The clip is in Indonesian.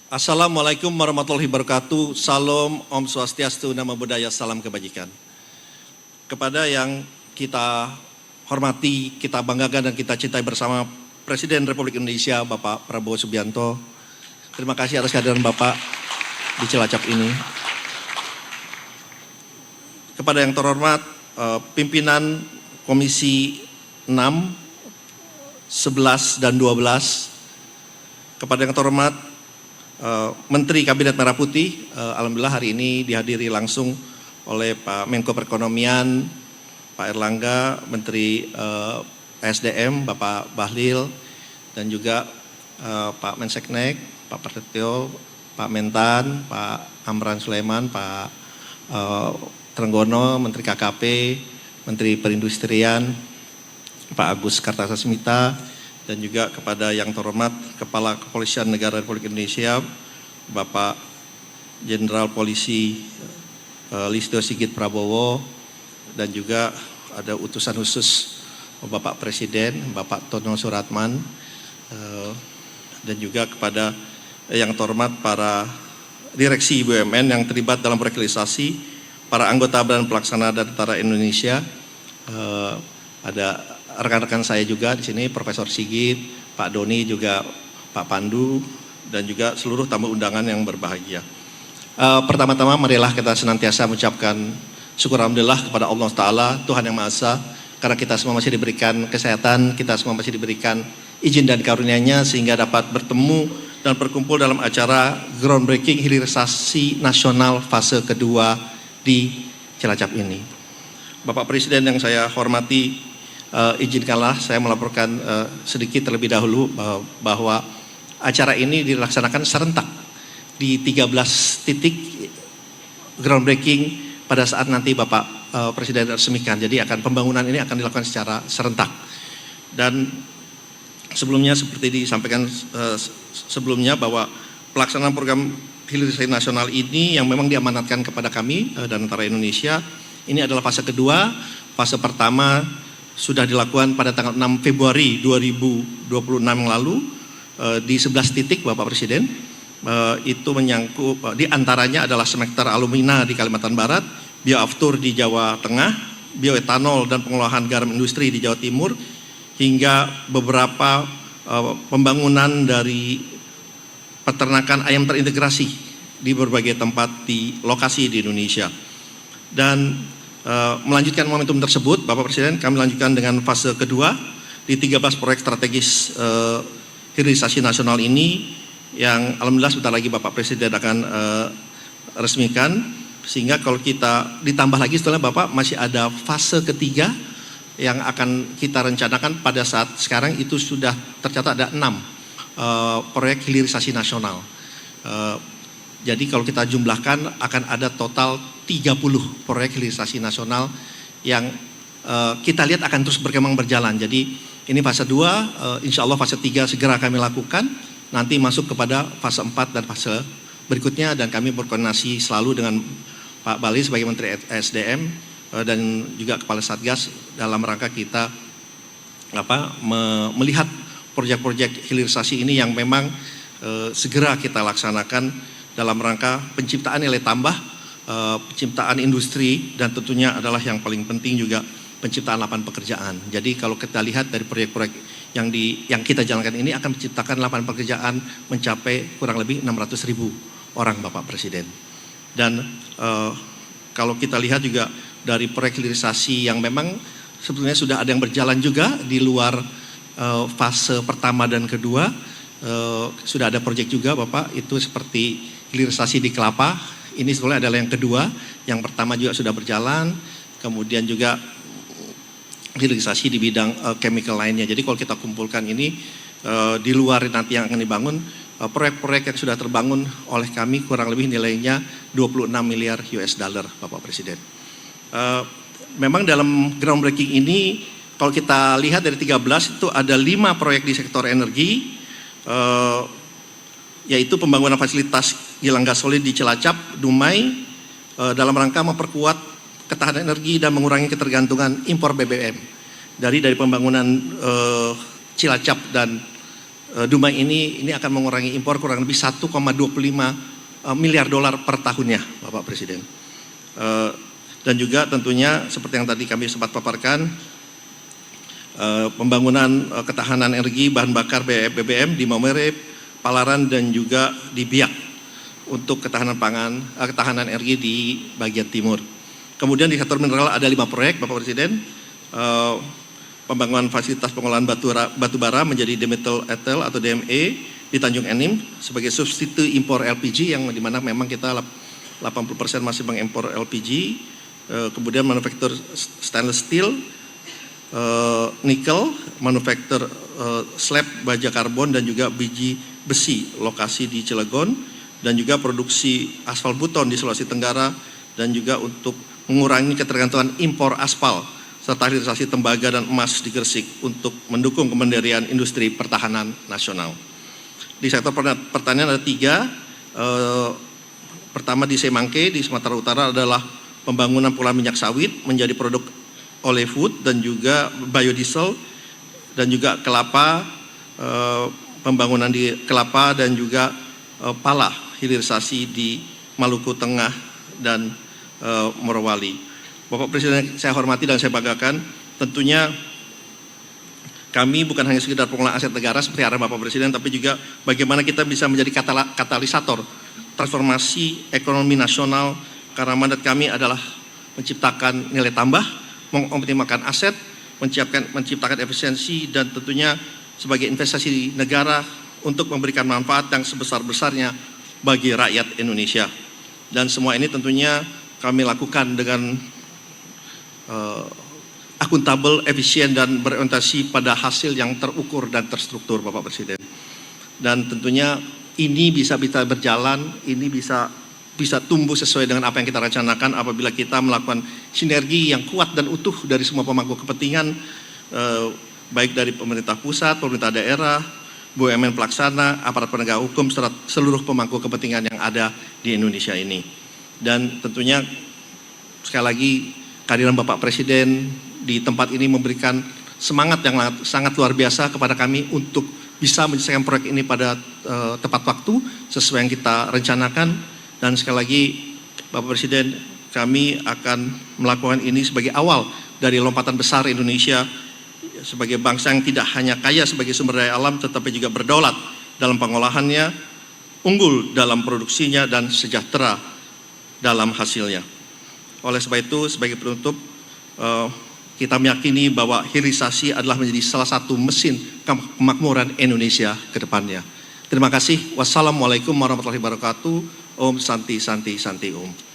Assalamualaikum warahmatullahi wabarakatuh. Salam, Om Swastiastu, Namo Buddhaya, salam kebajikan. Kepada yang kita hormati, kita banggakan dan kita cintai bersama Presiden Republik Indonesia, Bapak Prabowo Subianto. Terima kasih atas kehadiran Bapak di Cilacap ini. Kepada yang terhormat, pimpinan Komisi 6, 11, dan 12. Kepada yang terhormat, Menteri Kabinet Merah Putih, alhamdulillah hari ini dihadiri langsung oleh Pak Menko Perekonomian, Pak Erlangga, Menteri SDM, Bapak Bahlil, dan juga Pak Menseknek, Pak Prasetyo, Pak Mentan, Pak Amran Sulaiman, Pak Trenggono, Menteri KKP, Menteri Perindustrian, Pak Agus Kartasasmita, dan juga kepada yang terhormat Kepala Kepolisian Negara Republik Indonesia, Bapak Jenderal Polisi Listio Sigit Prabowo, dan juga ada utusan khusus Bapak Presiden, Bapak Tono Suratman, dan juga kepada yang terhormat para direksi BUMN yang terlibat dalam proyek hilirisasi, para anggota Badan Pelaksana dan Tentara Indonesia, ada rekan-rekan saya juga di sini, Profesor Sigit, Pak Doni, juga Pak Pandu, dan juga seluruh tamu undangan yang berbahagia. Pertama-tama marilah kita senantiasa mengucapkan syukur alhamdulillah kepada Allah Ta'ala, Tuhan Yang Maha Esa, karena kita semua masih diberikan kesehatan, kita semua masih diberikan izin dan karunia-Nya sehingga dapat bertemu dan berkumpul dalam acara groundbreaking hilirisasi nasional fase kedua di Cilacap ini. Bapak Presiden yang saya hormati, izinkanlah saya melaporkan sedikit terlebih dahulu bahwa acara ini dilaksanakan serentak di 13 titik groundbreaking pada saat nanti Bapak Presiden resmikan. Jadi pembangunan ini akan dilakukan secara serentak. Dan sebelumnya seperti disampaikan sebelumnya bahwa pelaksanaan program hilirisasi nasional ini yang memang diamanatkan kepada kami dan Tentara Indonesia, ini adalah fase kedua. Fase pertama sudah dilakukan pada tanggal 6 Februari 2026 yang lalu di 11 titik Bapak Presiden. Itu menyangkut di antaranya adalah Smelter Alumina di Kalimantan Barat, bioaftur di Jawa Tengah, bioetanol dan pengolahan garam industri di Jawa Timur, hingga beberapa pembangunan dari peternakan ayam terintegrasi di berbagai tempat di lokasi di Indonesia. Dan melanjutkan momentum tersebut, Bapak Presiden, kami lanjutkan dengan fase kedua di 13 proyek strategis hilirisasi nasional ini yang alhamdulillah sebentar lagi Bapak Presiden akan resmikan, sehingga kalau kita ditambah lagi setelah Bapak masih ada fase ketiga yang akan kita rencanakan pada saat sekarang itu sudah tercatat ada 6 proyek hilirisasi nasional. Jadi kalau kita jumlahkan akan ada total 30 proyek hilirisasi nasional yang kita lihat akan terus berkembang berjalan. Jadi ini fase 2, insya Allah fase 3 segera kami lakukan, nanti masuk kepada fase 4 dan fase berikutnya, dan kami berkoordinasi selalu dengan Pak Bali sebagai Menteri SDM dan juga Kepala Satgas dalam rangka kita melihat proyek-proyek hilirisasi ini yang memang segera kita laksanakan dalam rangka penciptaan nilai tambah, penciptaan industri, dan tentunya adalah yang paling penting juga penciptaan lapangan pekerjaan. Jadi kalau kita lihat dari proyek-proyek yang kita jalankan ini akan menciptakan lapangan pekerjaan mencapai kurang lebih 600.000 orang, Bapak Presiden. Dan kalau kita lihat juga dari proyek hilirisasi yang memang sebetulnya sudah ada yang berjalan juga di luar fase pertama dan kedua, sudah ada proyek juga Bapak, itu seperti hilirisasi di kelapa. Ini sebetulnya adalah yang kedua, yang pertama juga sudah berjalan, kemudian juga hilirisasi di bidang chemical lainnya. Jadi kalau kita kumpulkan ini di luar nanti yang akan dibangun, proyek-proyek yang sudah terbangun oleh kami kurang lebih nilainya 26 miliar US dollar, Bapak Presiden. Memang dalam groundbreaking ini kalau kita lihat dari 13 itu ada 5 proyek di sektor energi, yaitu pembangunan fasilitas kilang gas solid di Cilacap, Dumai, dalam rangka memperkuat ketahanan energi dan mengurangi ketergantungan impor BBM. Dari pembangunan Cilacap dan Dumai ini akan mengurangi impor kurang lebih 1,25 miliar dolar per tahunnya, Bapak Presiden. Dan juga tentunya seperti yang tadi kami sempat paparkan, pembangunan ketahanan energi bahan bakar BBM di Maumere, Palaran, dan juga di Biak untuk ketahanan ketahanan energi di bagian timur. Kemudian di sektor mineral ada 5 proyek, Bapak Presiden. Pembangunan fasilitas pengolahan batu bara menjadi demetil etel atau DME di Tanjung Enim sebagai substitut impor LPG, yang dimana memang kita 80% masih mengimpor LPG. Kemudian manufaktur stainless steel, nikel, manufaktur slab baja karbon dan juga biji besi, lokasi di Cilegon, dan juga produksi aspal buton di Sulawesi Tenggara, dan juga untuk mengurangi ketergantungan impor aspal serta hilirisasi tembaga dan emas di Gresik untuk mendukung kemandirian industri pertahanan nasional. Di sektor pertanian ada 3. Pertama di Semangke di Sumatera Utara adalah pembangunan pengolahan minyak sawit menjadi produk oleofood dan juga biodiesel, dan juga kelapa, pembangunan di kelapa dan juga pala hilirisasi di Maluku Tengah dan Morowali. Bapak Presiden saya hormati dan saya banggakan, tentunya kami bukan hanya sekedar pengolahan aset negara seperti arahan Bapak Presiden, tapi juga bagaimana kita bisa menjadi katalisator transformasi ekonomi nasional, karena mandat kami adalah menciptakan nilai tambah, mengoptimalkan aset, menciptakan efisiensi, dan tentunya sebagai investasi negara untuk memberikan manfaat yang sebesar-besarnya bagi rakyat Indonesia. Dan semua ini tentunya kami lakukan dengan akuntabel, efisien, dan berorientasi pada hasil yang terukur dan terstruktur, Bapak Presiden. Dan tentunya ini bisa berjalan, ini bisa tumbuh sesuai dengan apa yang kita rencanakan apabila kita melakukan sinergi yang kuat dan utuh dari semua pemangku kepentingan, baik dari pemerintah pusat, pemerintah daerah, BUMN pelaksana, aparat penegak hukum, serta seluruh pemangku kepentingan yang ada di Indonesia ini. Dan tentunya sekali lagi kehadiran Bapak Presiden di tempat ini memberikan semangat yang sangat luar biasa kepada kami untuk bisa menyelesaikan proyek ini pada tepat waktu sesuai yang kita rencanakan. Dan sekali lagi Bapak Presiden, kami akan melakukan ini sebagai awal dari lompatan besar Indonesia sebagai bangsa yang tidak hanya kaya sebagai sumber daya alam, tetapi juga berdaulat dalam pengolahannya, unggul dalam produksinya, dan sejahtera dalam hasilnya. Oleh sebab itu, sebagai penutup, kita meyakini bahwa hilirisasi adalah menjadi salah satu mesin kemakmuran Indonesia ke depannya. Terima kasih. Wassalamualaikum warahmatullahi wabarakatuh. Om Santi Santi Santi Om.